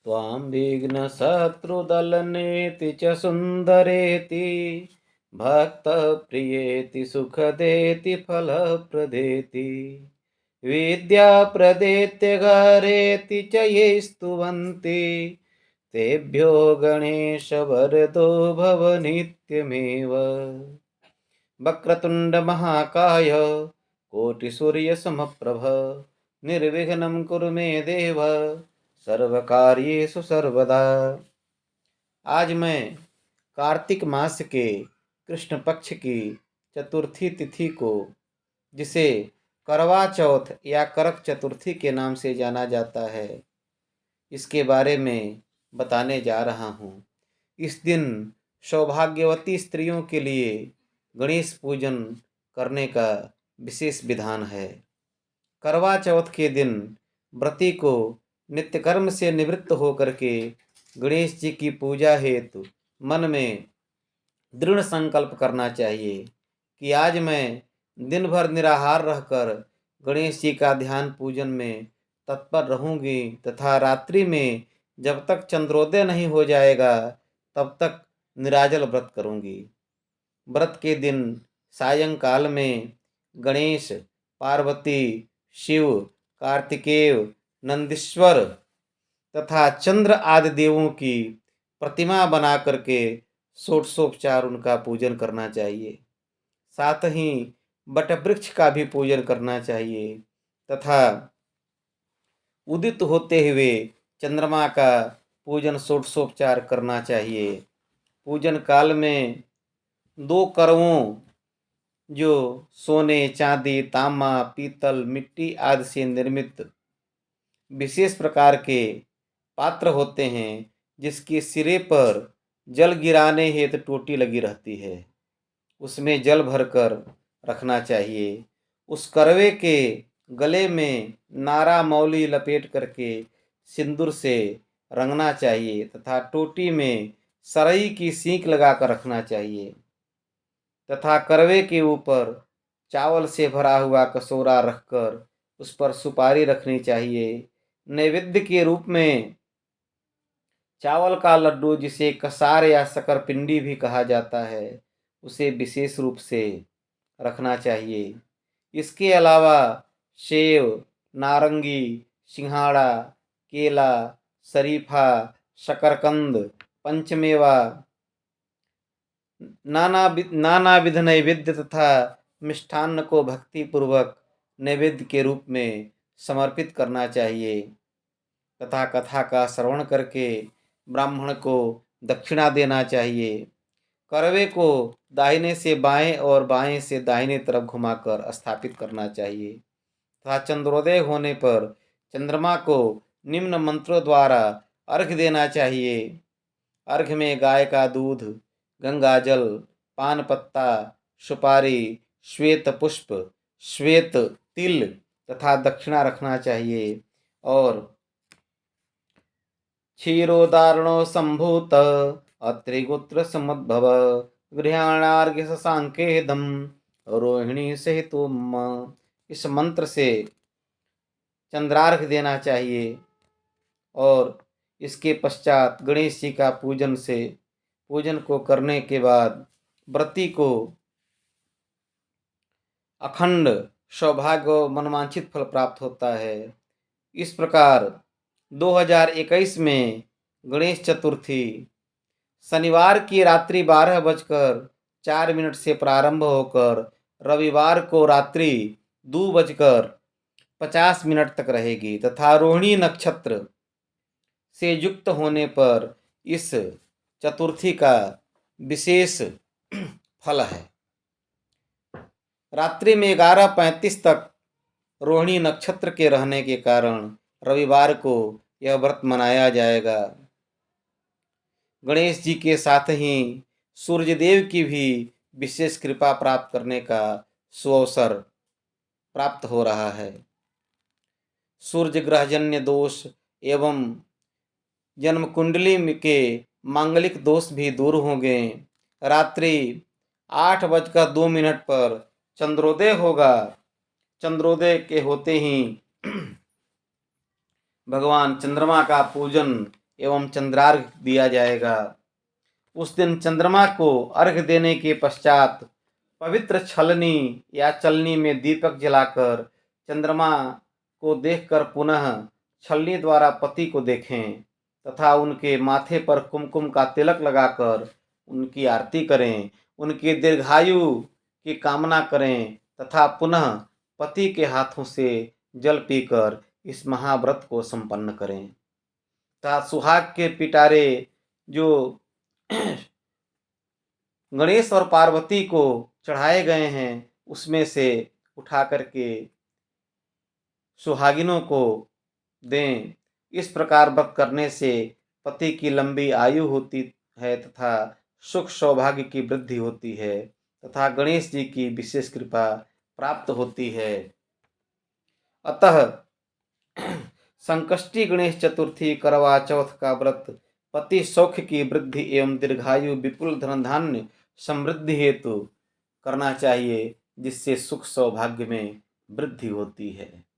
त्वां विघ्नशत्रुदलनेति च सुन्दरेति भक्तप्रियेति सुखदेति फलप्रदेति विद्याप्रदेत्य घरेति च ये स्तुवन्ति तेभ्यो गणेशवरदो भव नित्यमेव। वक्रतुण्ड महाकाय कोटिसूर्यसमप्रभ निर्विघ्नं कुरु मे देव सर्वकार्येषु सर्वदा। आज मैं कार्तिक मास के कृष्ण पक्ष की चतुर्थी तिथि को, जिसे करवा चौथ या करक चतुर्थी के नाम से जाना जाता है, इसके बारे में बताने जा रहा हूँ। इस दिन सौभाग्यवती स्त्रियों के लिए गणेश पूजन करने का विशेष विधान है। करवा चौथ के दिन व्रती को नित्य कर्म से निवृत्त होकर के गणेश जी की पूजा हेतु मन में दृढ़ संकल्प करना चाहिए कि आज मैं दिन भर निराहार रहकर गणेश जी का ध्यान पूजन में तत्पर रहूंगी तथा रात्रि में जब तक चंद्रोदय नहीं हो जाएगा तब तक निराजल व्रत करूंगी। व्रत के दिन सायंकाल में गणेश, पार्वती, शिव, कार्तिकेय, नंदीश्वर तथा चंद्र आदि देवों की प्रतिमा बना करके षोडशोपचार उनका पूजन करना चाहिए। साथ ही बट वृक्ष का भी पूजन करना चाहिए तथा उदित होते हुए चंद्रमा का पूजन षोडशोपचार करना चाहिए। पूजन काल में 2 करवों, जो सोने, चांदी, तांबा, पीतल, मिट्टी आदि से निर्मित विशेष प्रकार के पात्र होते हैं, जिसके सिरे पर जल गिराने हेतु टोटी लगी रहती है, उसमें जल भरकर रखना चाहिए। उस करवे के गले में नारा मौली लपेट करके सिंदूर से रंगना चाहिए तथा टोटी में सरई की सींक लगाकर रखना चाहिए तथा करवे के ऊपर चावल से भरा हुआ कटोरा रखकर उस पर सुपारी रखनी चाहिए। नैवेद्य के रूप में चावल का लड्डू, जिसे कसार या शकरपिंडी भी कहा जाता है, उसे विशेष रूप से रखना चाहिए। इसके अलावा सेव, नारंगी, सिंघाड़ा, केला, शरीफा, शकरकंद, पंचमेवा, नानाविध नैवेद्य तथा मिष्ठान्न को भक्तिपूर्वक नैवेद्य के रूप में समर्पित करना चाहिए तथा कथा का श्रवण करके ब्राह्मण को दक्षिणा देना चाहिए। करवे को दाहिने से बाएं और बाएं से दाहिने तरफ घुमाकर स्थापित करना चाहिए तथा चंद्रोदय होने पर चंद्रमा को निम्न मंत्रों द्वारा अर्घ्य देना चाहिए। अर्घ्य में गाय का दूध, गंगा जल, पान पत्ता, सुपारी, श्वेत पुष्प, श्वेत तिल तथा दक्षिणा रखना चाहिए और क्षीरोदारणो संभूत अत्रिगोत्र समुद्भव गृहाणार्घ्य शशांकेदम रोहिणी सहितुम, इस मंत्र से चंद्रार्घ्य देना चाहिए और इसके पश्चात गणेश जी का पूजन को करने के बाद व्रती को अखंड सौभाग्य और मनवांछित फल प्राप्त होता है। इस प्रकार 2021 में गणेश चतुर्थी शनिवार की रात्रि 12:04 से प्रारंभ होकर रविवार को रात्रि 2:50 तक रहेगी तथा रोहिणी नक्षत्र से युक्त होने पर इस चतुर्थी का विशेष फल है। रात्रि में 11:35 तक रोहिणी नक्षत्र के रहने के कारण रविवार को यह व्रत मनाया जाएगा। गणेश जी के साथ ही सूर्यदेव की भी विशेष कृपा प्राप्त करने का सुअवसर प्राप्त हो रहा है। सूर्य ग्रहजन्य दोष एवं जन्म कुंडली के मांगलिक दोष भी दूर होंगे। रात्रि 8:02 पर चंद्रोदय होगा। चंद्रोदय के होते ही भगवान चंद्रमा का पूजन एवं चंद्रार्घ दिया जाएगा। उस दिन चंद्रमा को अर्घ देने के पश्चात पवित्र छलनी या चलनी में दीपक जलाकर चंद्रमा को देखकर पुनः छलनी द्वारा पति को देखें तथा उनके माथे पर कुमकुम का तिलक लगाकर उनकी आरती करें, उनकी दीर्घायु की कामना करें तथा पुनः पति के हाथों से जल पीकर इस महाव्रत को संपन्न करें। तथा सुहाग के पिटारे जो गणेश और पार्वती को चढ़ाए गए हैं उसमें से उठा करके सुहागिनों को दें। इस प्रकार व्रत करने से पति की लंबी आयु होती है तथा सुख सौभाग्य की वृद्धि होती है तथा गणेश जी की विशेष कृपा प्राप्त होती है। अतः संकष्टी गणेश चतुर्थी करवा चौथ का व्रत पति सौख्य की वृद्धि एवं दीर्घायु विपुल धन धान्य समृद्धि हेतु करना चाहिए, जिससे सुख सौभाग्य में वृद्धि होती है।